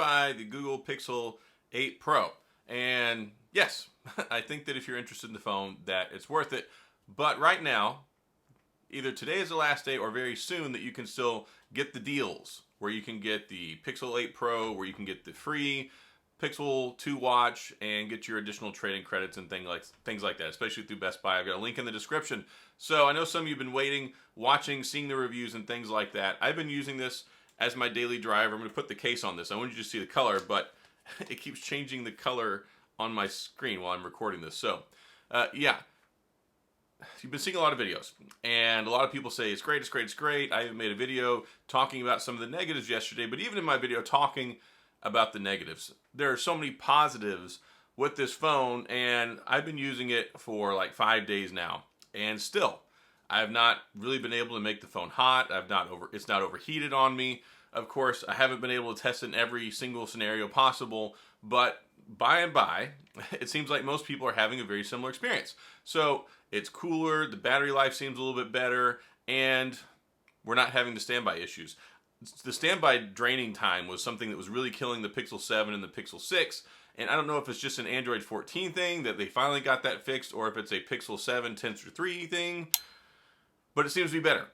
buy the Google Pixel 8 Pro. And yes, I think that if you're interested in the phone, that it's worth it. But right now, either today is the last day or very soon, that you can still get the deals where you can get the Pixel 8 Pro, where you can get the free Pixel 2 watch and get your additional trading credits and things like that, especially through Best Buy. I've got a link in the description. So I know some of you have been waiting, watching, seeing the reviews and things like that. I've been using this as my daily driver. I'm going to put the case on this. I want you to see the color, but it keeps changing the color on my screen while I'm recording this. So yeah, you've been seeing a lot of videos, and a lot of people say it's great, it's great, it's great. I even made a video talking about some of the negatives yesterday, but even in my video talking about the negatives, there are so many positives with this phone, and I've been using it for like 5 days now, and still I have not really been able to make the phone hot. It's not overheated on me. Of course, I haven't been able to test it in every single scenario possible, but by and by, it seems like most people are having a very similar experience. So it's cooler, the battery life seems a little bit better, and we're not having the standby issues. The standby draining time was something that was really killing the Pixel 7 and the Pixel 6, and I don't know if it's just an Android 14 thing that they finally got that fixed, or if it's a Pixel 7 Tensor 3 thing, but it seems to be better.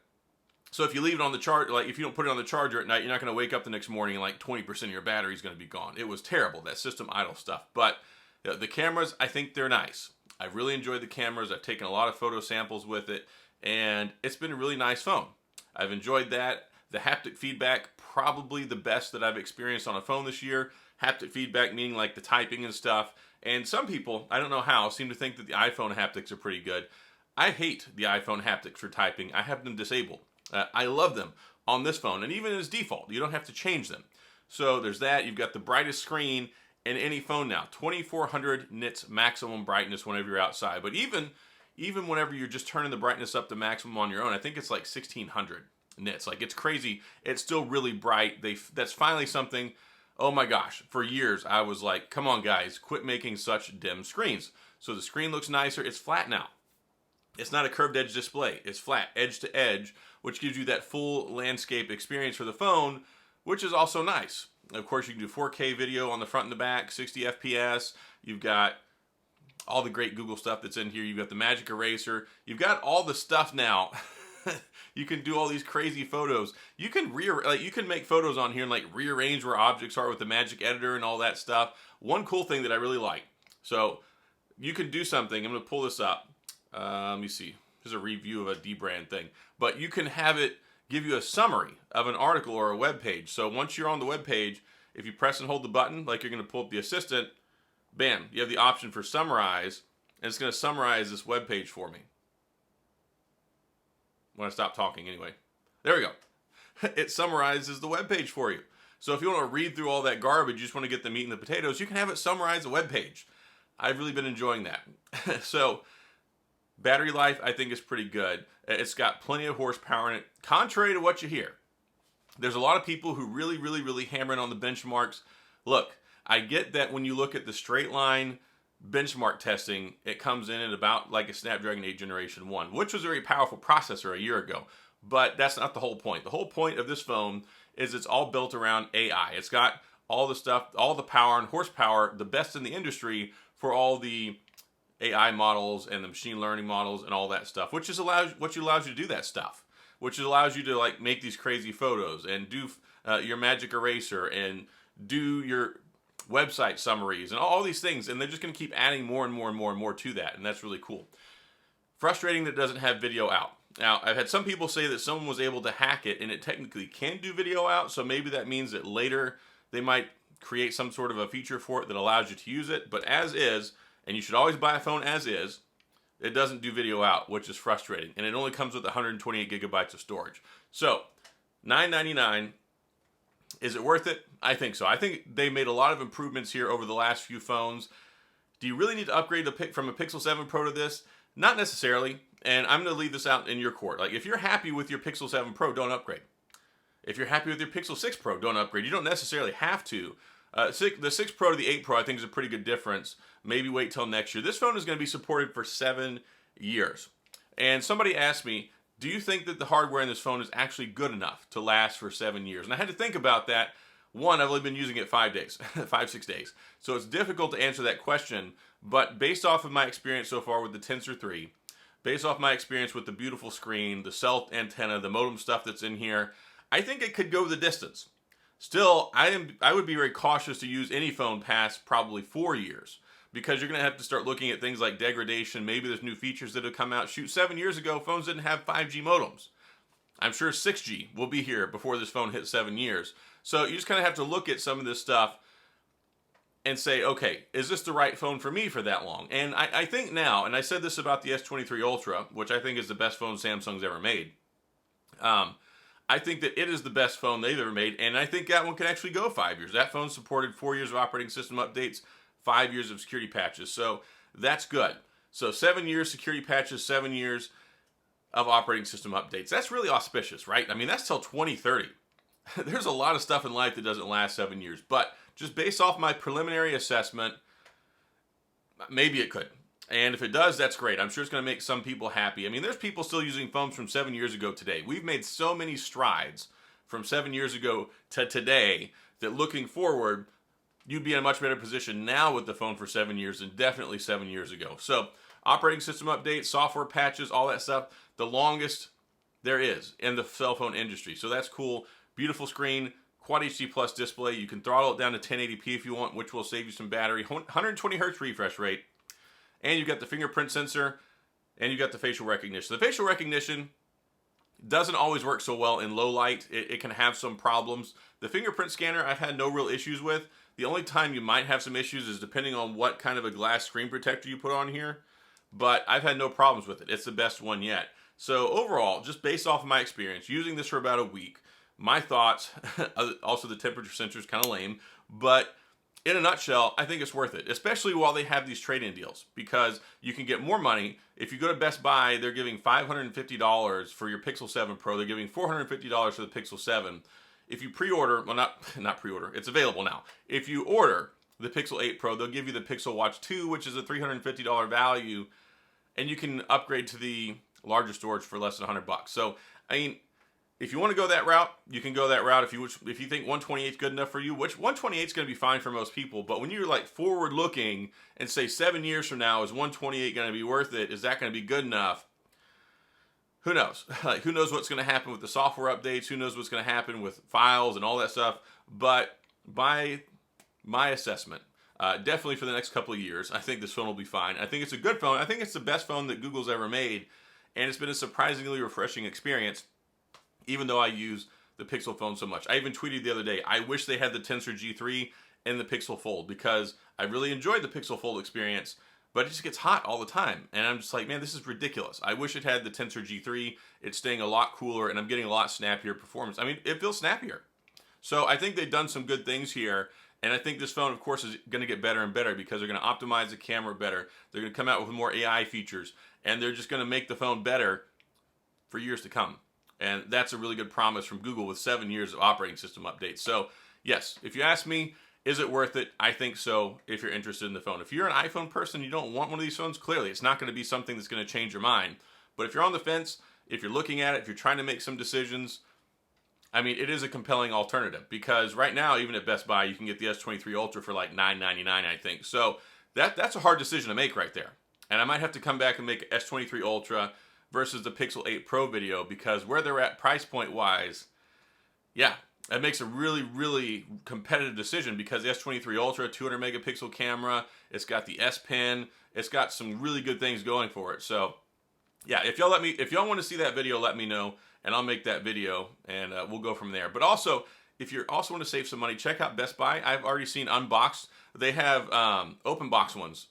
So if you leave it on the charge, like if you don't put it on the charger at night, you're not going to wake up the next morning and like 20% of your battery is going to be gone. It was terrible, that system idle stuff. But the cameras, I think they're nice. I've really enjoyed the cameras. I've taken a lot of photo samples with it, and it's been a really nice phone. I've enjoyed that. The haptic feedback, probably the best that I've experienced on a phone this year. Haptic feedback meaning like the typing and stuff. And some people, I don't know how, seem to think that the iPhone haptics are pretty good. I hate the iPhone haptics for typing. I have them disabled. I love them on this phone, and even as default, you don't have to change them. So there's that. You've got the brightest screen in any phone now, 2400 nits maximum brightness whenever you're outside. But even whenever you're just turning the brightness up to maximum on your own, I think it's like 1600 nits. Like, it's crazy. It's still really bright. That's finally something. Oh my gosh, for years I was like, come on guys, quit making such dim screens. So the screen looks nicer. It's flat now. It's not a curved edge display. It's flat, edge to edge, which gives you that full landscape experience for the phone, which is also nice. Of course, you can do 4K video on the front and the back, 60 FPS. You've got all the great Google stuff that's in here. You've got the Magic Eraser. You've got all the stuff now. You can do all these crazy photos. You can you can make photos on here and like rearrange where objects are with the Magic Editor and all that stuff. One cool thing that I really like. So you can do something. I'm going to pull this up. Let me see. Here's a review of a D-brand thing. But you can have it give you a summary of an article or a web page. So once you're on the web page, if you press and hold the button, like you're going to pull up the assistant, bam, you have the option for summarize, and it's going to summarize this web page for me. When I stop talking anyway. There we go. It summarizes the web page for you. So if you want to read through all that garbage, you just want to get the meat and the potatoes, you can have it summarize the web page. I've really been enjoying that. So battery life, I think, is pretty good. It's got plenty of horsepower in it, contrary to what you hear. There's a lot of people who really hammer in on the benchmarks. Look, I get that when you look at the straight line benchmark testing, it comes in at about like a Snapdragon 8 Generation 1, which was a very powerful processor a year ago. But that's not the whole point. The whole point of this phone is it's all built around AI. It's got all the stuff, all the power and horsepower, the best in the industry for all the AI models and the machine learning models and all that stuff, which allows you to do that stuff, which allows you to like make these crazy photos and do your Magic Eraser and do your website summaries and all these things, and they're just going to keep adding more and more to that, and that's really cool. Frustrating that it doesn't have video out. Now, I've had some people say that someone was able to hack it and it technically can do video out, so maybe that means that later they might create some sort of a feature for it that allows you to use it, but as is, and you should always buy a phone as is, it doesn't do video out, which is frustrating, and it only comes with 128 gigabytes of storage. So, $999. Is it worth it? I think so. I think they made a lot of improvements here over the last few phones. Do you really need to upgrade from a Pixel 7 Pro to this? Not necessarily, and I'm going to leave this out in your court. Like, if you're happy with your Pixel 7 Pro, don't upgrade. If you're happy with your Pixel 6 Pro, don't upgrade. You don't necessarily have to. The 6 Pro to the 8 Pro, I think, is a pretty good difference. Maybe wait till next year. This phone is going to be supported for 7 years. And somebody asked me, do you think that the hardware in this phone is actually good enough to last for 7 years? And I had to think about that. One, I've only been using it 5 days, 6 days. So it's difficult to answer that question, but based off of my experience so far with the Tensor 3, based off my experience with the beautiful screen, the cell antenna, the modem stuff that's in here, I think it could go the distance. Still, I would be very cautious to use any phone past probably 4 years, because you're going to have to start looking at things like degradation. Maybe there's new features that have come out. Shoot, 7 years ago, phones didn't have 5G modems. I'm sure 6G will be here before this phone hits 7 years. So you just kind of have to look at some of this stuff and say, okay, is this the right phone for me for that long? And I think now, and I said this about the S23 Ultra, which I think is the best phone Samsung's ever made. I think that it is the best phone they've ever made, and I think that one can actually go 5 years. That phone supported 4 years of operating system updates, 5 years of security patches, so that's good. So 7 years security patches, 7 years of operating system updates. That's really auspicious, right? I mean, that's till 2030. There's a lot of stuff in life that doesn't last 7 years, but just based off my preliminary assessment, maybe it could. And if it does, that's great. I'm sure it's going to make some people happy. I mean, there's people still using phones from 7 years ago today. We've made so many strides from 7 years ago to today that looking forward, you'd be in a much better position now with the phone for 7 years than definitely 7 years ago. So operating system updates, software patches, all that stuff, the longest there is in the cell phone industry. So that's cool. Beautiful screen, Quad HD Plus display. You can throttle it down to 1080p if you want, which will save you some battery. 120 hertz refresh rate. And you got the fingerprint sensor, and you got the facial recognition. The facial recognition doesn't always work so well in low light. It can have some problems. The fingerprint scanner I've had no real issues with. The only time you might have some issues is depending on what kind of a glass screen protector you put on here. But I've had no problems with it. It's the best one yet. So overall, just based off of my experience, using this for about a week, my thoughts, also the temperature sensor is kind of lame, but in a nutshell, I think it's worth it, especially while they have these trade-in deals, because you can get more money. If you go to Best Buy, they're giving $550 for your Pixel 7 Pro. They're giving $450 for the Pixel 7. If you pre-order, well, not pre-order, it's available now. If you order the Pixel 8 Pro, they'll give you the Pixel Watch 2, which is a $350 value, and you can upgrade to the larger storage for less than $100. So, I mean, if you want to go that route, you can go that route. If you think 128 is good enough for you, which 128 is going to be fine for most people, but when you're like forward looking and say 7 years from now, is 128 going to be worth it? Is that going to be good enough? Who knows? Like, who knows what's going to happen with the software updates? Who knows what's going to happen with files and all that stuff? But by my assessment, definitely for the next couple of years, I think this phone will be fine. I think it's a good phone. I think it's the best phone that Google's ever made, and it's been a surprisingly refreshing experience, even though I use the Pixel phone so much. I even tweeted the other day, I wish they had the Tensor G3 and the Pixel Fold, because I really enjoyed the Pixel Fold experience, but it just gets hot all the time. And I'm just like, man, this is ridiculous. I wish it had the Tensor G3. It's staying a lot cooler, and I'm getting a lot snappier performance. I mean, it feels snappier. So I think they've done some good things here, and I think this phone, of course, is going to get better and better, because they're going to optimize the camera better. They're going to come out with more AI features, and they're just going to make the phone better for years to come. And that's a really good promise from Google with 7 years of operating system updates. So yes, if you ask me, is it worth it? I think so, if you're interested in the phone. If you're an iPhone person, you don't want one of these phones, clearly it's not going to be something that's going to change your mind. But if you're on the fence, if you're looking at it, if you're trying to make some decisions, I mean, it is a compelling alternative, because right now, even at Best Buy, you can get the S23 Ultra for like $9.99, I think. So that's a hard decision to make right there. And I might have to come back and make S23 Ultra versus the Pixel 8 Pro video, because where they're at price point wise, yeah, it makes a really, really competitive decision, because the S23 Ultra, 200 megapixel camera, it's got the S Pen, it's got some really good things going for it. So yeah, if y'all want to see that video, let me know, and I'll make that video, and we'll go from there. But also, if you also want to save some money, check out Best Buy. I've already seen unboxed. They have open box ones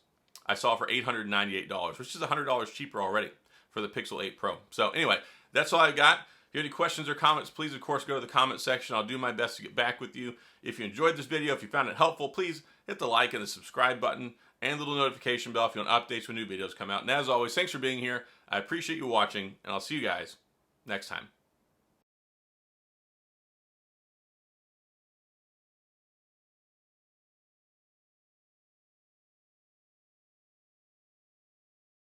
I saw for $898, which is $100 cheaper already for the Pixel 8 Pro. So anyway, that's all I've got. If you have any questions or comments, please, of course, go to the comment section. I'll do my best to get back with you. If you enjoyed this video, if you found it helpful, please hit the like and the subscribe button and the little notification bell if you want updates when new videos come out. And as always, thanks for being here. I appreciate you watching, and I'll see you guys next time.